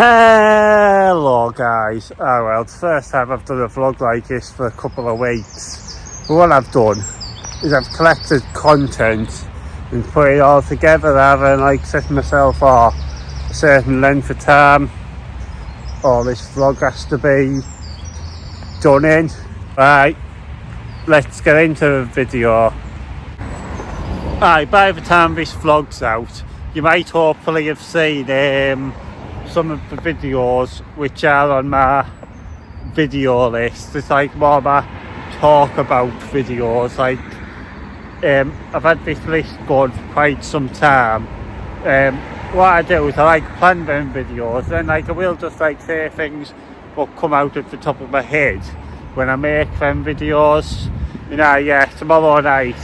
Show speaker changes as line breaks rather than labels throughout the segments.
Hello guys, well, it's the first time I've done a vlog like this for a couple of weeks. But what I've done is I've collected content and put it all together rather than like set myself a certain length of time or this vlog has to be done in. Right, let's get into the video. Right, by the time this vlog's out, you might hopefully have seen some of the videos which are on my video list. It's like more my talk about videos. Like I've had this list going for quite some time. What I do is I like plan them videos, then like I will just like say things what come out at the top of my head when I make them videos. You know, yeah, tomorrow night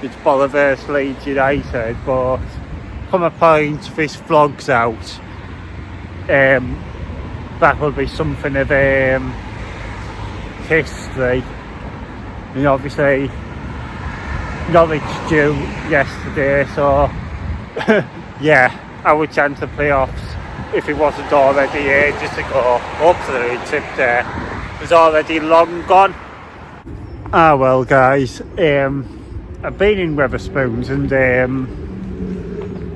it's Borough vs Leeds United, but come a point this vlog's out, that will be something of history. And obviously Norwich drew yesterday, so yeah, our chance of playoffs, if it wasn't already ages ago, hopefully it's up there, was already long gone. Ah well guys, I've been in Wetherspoons and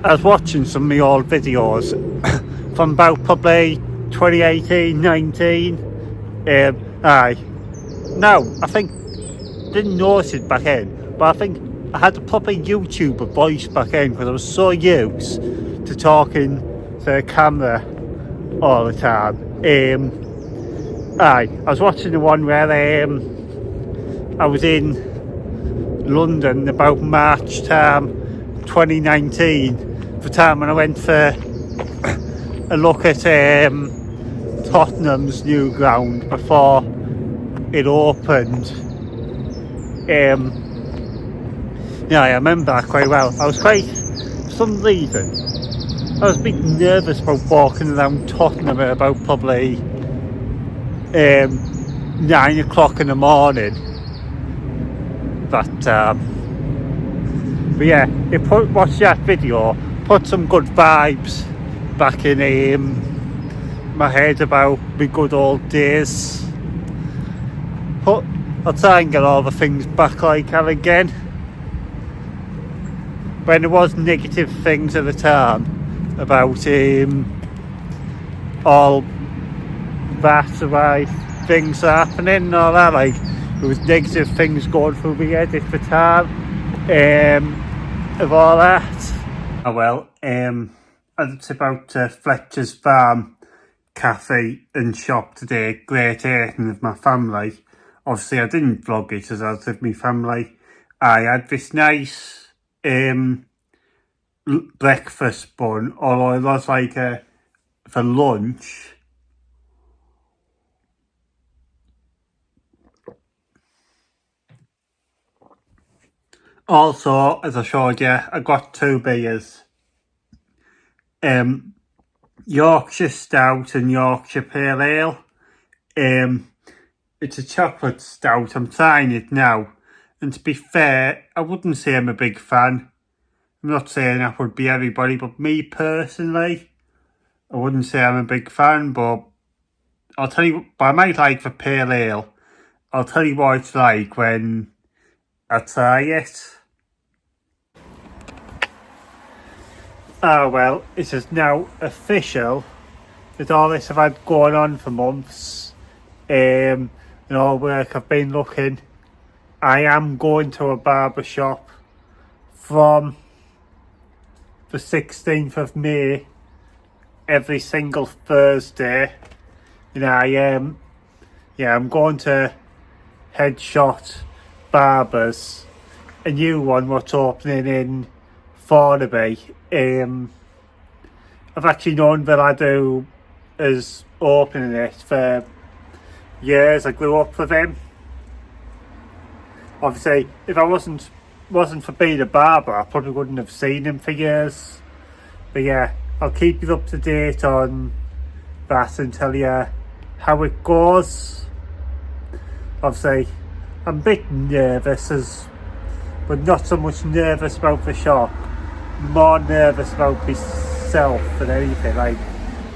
I was watching some of my old videos from about probably 2018-19. I think, didn't notice it back then, but I think I had a proper YouTuber voice back then because I was so used to talking to the camera all the time. I was watching the one where I was in London about March time 2019, the time when I went for a look at Tottenham's new ground before it opened. Yeah, I remember that quite well. I was quite, for some reason, I was a bit nervous about walking around Tottenham at about probably 9 o'clock in the morning. But yeah, watch that video, put some good vibes back in my head about my good old days. But I'll try and get all the things back like that again. When there was negative things at the time about all that, right, things happening and all that, like there was negative things going through my head at the time of all that. Oh well, it's about Fletcher's Farm Cafe and Shop today, great eating with my family. Obviously I didn't vlog it as I was with my family. I had this nice breakfast bun, although it was like for lunch. Also, as I showed you, I got 2 beers. Yorkshire Stout and Yorkshire Pale Ale. It's a chocolate stout. I'm trying it now. And to be fair, I wouldn't say I'm a big fan. I'm not saying that would be everybody, but me personally, I wouldn't say I'm a big fan, but I'll tell you, but I might like the Pale Ale. I'll tell you what it's like when I try it. Ah well, it is now official that all this I've had going on for months, and all work I've been looking. I am going to a barbershop from the 16th of May every single Thursday. You know, I'm going to Headshot Barbers, a new one what's opening in Thornaby. I've actually known Villado as opening it for years. I grew up with him. Obviously, if I wasn't for being a barber, I probably wouldn't have seen him for years. But yeah, I'll keep you up to date on that and tell you how it goes. Obviously, I'm a bit nervous, but not so much nervous about the shop. More nervous about myself than anything. Like,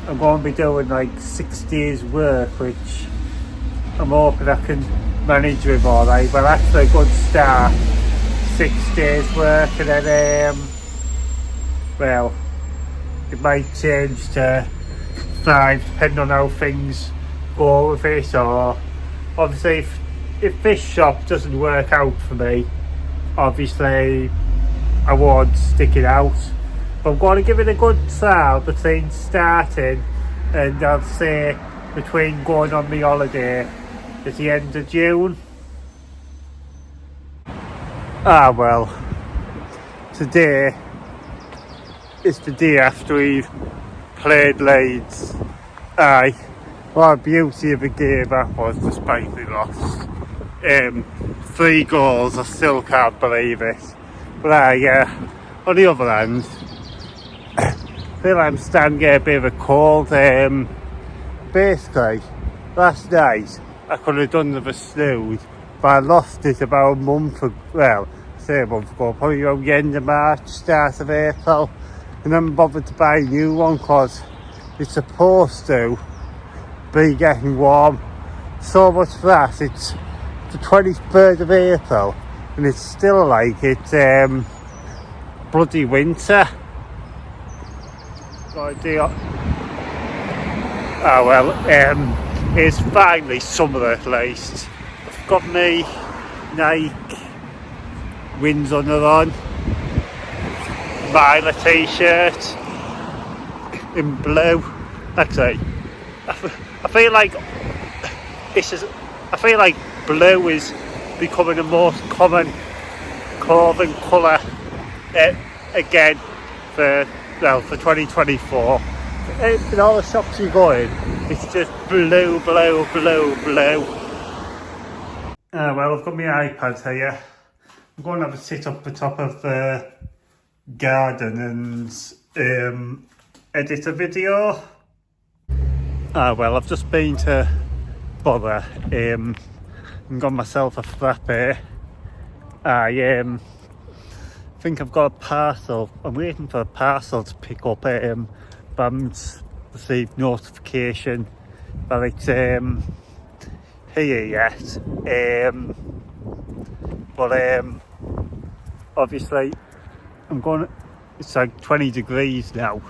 I'm going to be doing like 6 days work, which I'm hoping I can manage with alright. Well, that's a good start. 6 days work, and then well, it might change to 5 depending on how things go with it. Or obviously if this shop doesn't work out for me, obviously I won't stick it out. But I'm going to give it a good trial between starting and I'll say between going on my holiday at the end of June. Well, today is the day after we've played Leeds. What a beauty of a game that was, despite the loss. 3 goals, I still can't believe it. But on the other hand, I feel I'm starting to get a bit of a cold. Basically, last night I could have done with a snooze, but I lost it about a month ago. Well, say a month ago, probably around the end of March, start of April. And I'm bothered to buy a new one because it's supposed to be getting warm. So much for that. It's the 23rd of April and it's still like it's bloody winter. It's finally summer at least. I've got me Nike Windrunner on, Miler t-shirt in blue. Actually, I feel like blue is becoming the most common clothing colour again for 2024. In all the shops you go in, it's just blue. Well, I've got my iPad here. I'm going to have a sit up the top of the garden and edit a video. Well, I've just been to Bother and got myself a frappe. I think I've got a parcel. I'm waiting for a parcel to pick up, but I haven't received notification that it's here yet. But obviously it's like 20 degrees now,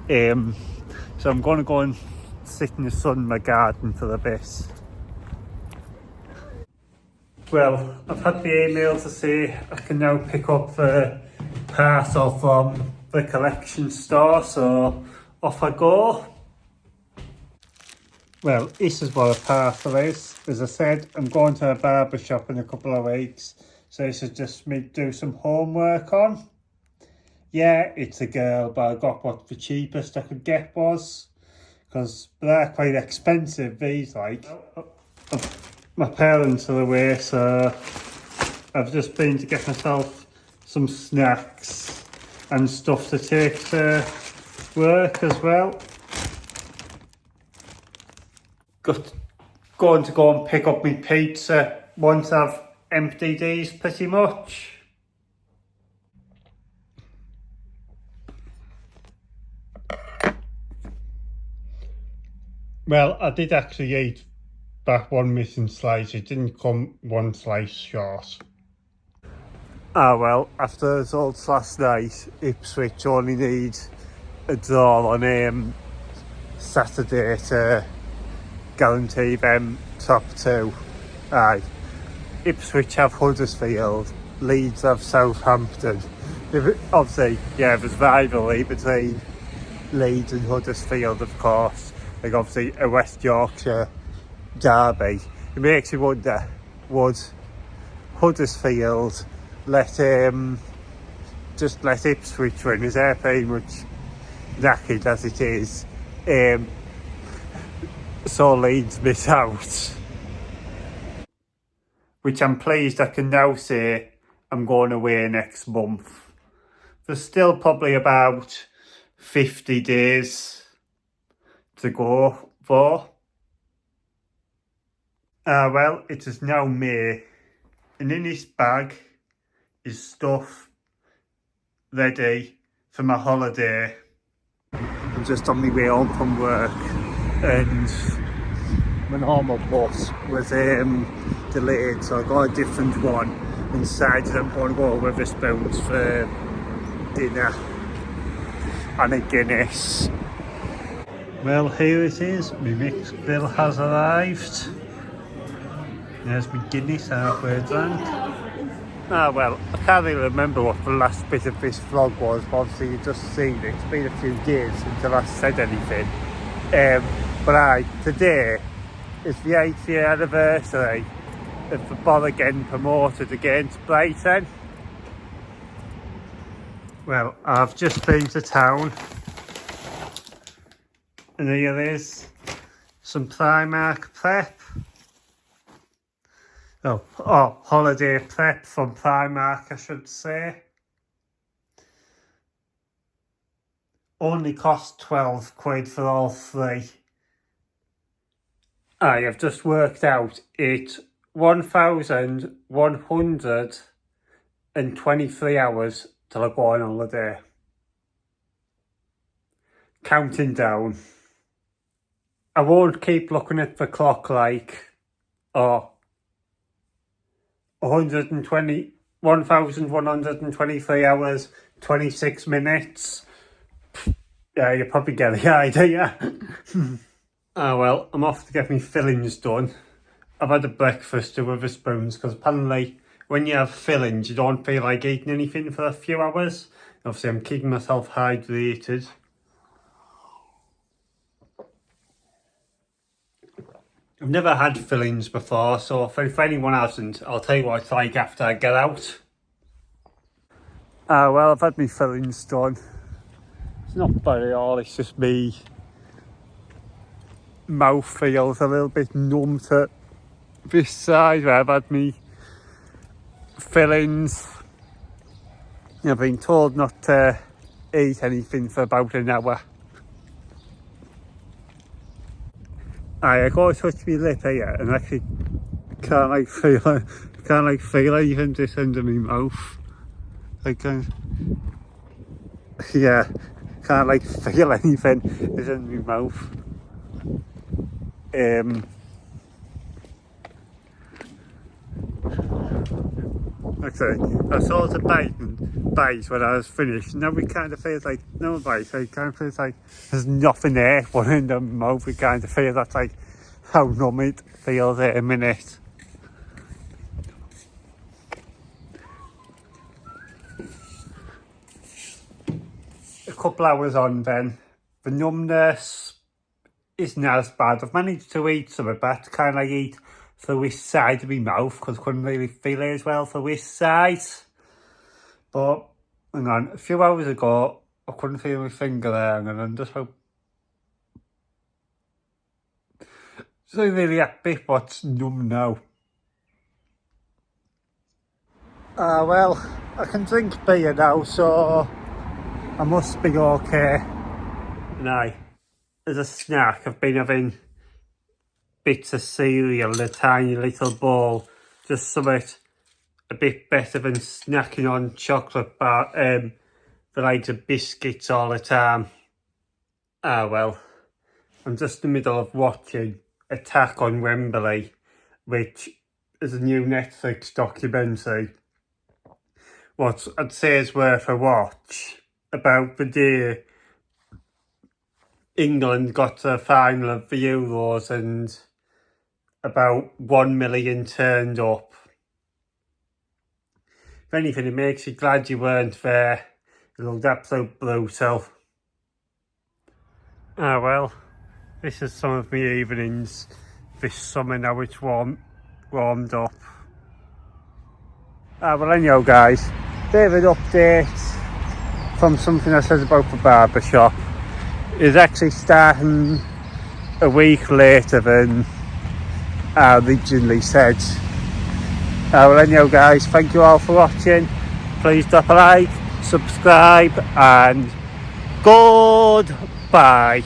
so I'm going to go and sit in the sun in my garden for a bit. Well, I've had the email to say I can now pick up the parcel from the collection store, so off I go. Well, this is what a parcel is. As I said, I'm going to a barbershop in a couple of weeks, so this is just me do some homework on. Yeah, it's a girl, but I got what the cheapest I could get was, because they're quite expensive, these, like. My parents are away, so I've just been to get myself some snacks and stuff to take to work as well. Going to go and pick up my pizza once I've emptied these pretty much. Well, I did actually eat that one missing slice. It didn't come one slice short. Well, after the results last night, Ipswich only need a draw on Saturday to guarantee them top 2. Ipswich have Huddersfield, Leeds have Southampton. Obviously, yeah, there's rivalry between Leeds and Huddersfield, of course. Like obviously a West Yorkshire derby. It makes you wonder, would Huddersfield let Ipswich win? Is their pretty much knackered as it is? So Leeds miss out. Which I'm pleased I can now say I'm going away next month. There's still probably about 50 days to go for. Well, it is now May, and in this bag is stuff ready for my holiday. I'm just on my way home from work, and my normal bus was delayed, so I got a different one and decided I'm going to go to Wetherspoons for dinner and a Guinness. Well, here it is, my mixed bill has arrived. There's my Guinness halfway drank. Well, I can't really remember what the last bit of this vlog was, but obviously you've just seen it. It's been a few days since I last said anything. But today is the 8th year anniversary of the Borough getting promoted against Brighton. Well, I've just been to town, and here is some Primark prep. Holiday prep from Primark, I should say. Only cost 12 quid for all three. I have just worked out it's 1,123 hours till I go on holiday. Counting down. I won't keep looking at the clock like, 1,123 hours, 26 minutes. Yeah, you probably get the idea. Well, I'm off to get my fillings done. I've had a breakfast at Wetherspoons because apparently when you have fillings you don't feel like eating anything for a few hours. Obviously I'm keeping myself hydrated. I've never had fillings before, so if anyone hasn't, I'll tell you what it's like after I get out. Well, I've had my fillings done. It's not bad at all, it's just me mouth feels a little bit numb to this side where I've had me fillings. I've been told not to eat anything for about an hour. I go to touch my lip here and actually can't feel anything this end of my mouth. Can't feel anything this end of my mouth. Actually, I sort of bite when I was finished. Now it kind of feels like no bite. So it kind of feels like there's nothing there. One in the mouth. It kind of feels that's like how numb it feels at a minute. A couple hours on, then the numbness isn't as bad. I've managed to eat some of that. Kind of like eat through this side of my mouth because I couldn't really feel it as well for this side. But hang on, a few hours ago I couldn't feel my finger there, and I'm just so really happy what's numb now. Well, I can drink beer now, so I must be okay. And as a snack, I've been having bits of cereal in a tiny little bowl, just something a bit better than snacking on chocolate bar, the likes of biscuits all the time. Well, I'm just in the middle of watching Attack on Wembley, which is a new Netflix documentary. What I'd say is worth a watch, about the day England got to the final of the Euros and about 1 million turned up. If anything, it makes you glad you weren't there. It looked absolute brutal. Well, this is some of my evenings this summer now it's warmed up. Well anyhow guys, bit of an update from something I said about the Barbershop. It's actually starting a week later than I originally said. Well anyhow guys, thank you all for watching. Please drop a like, subscribe and goodbye.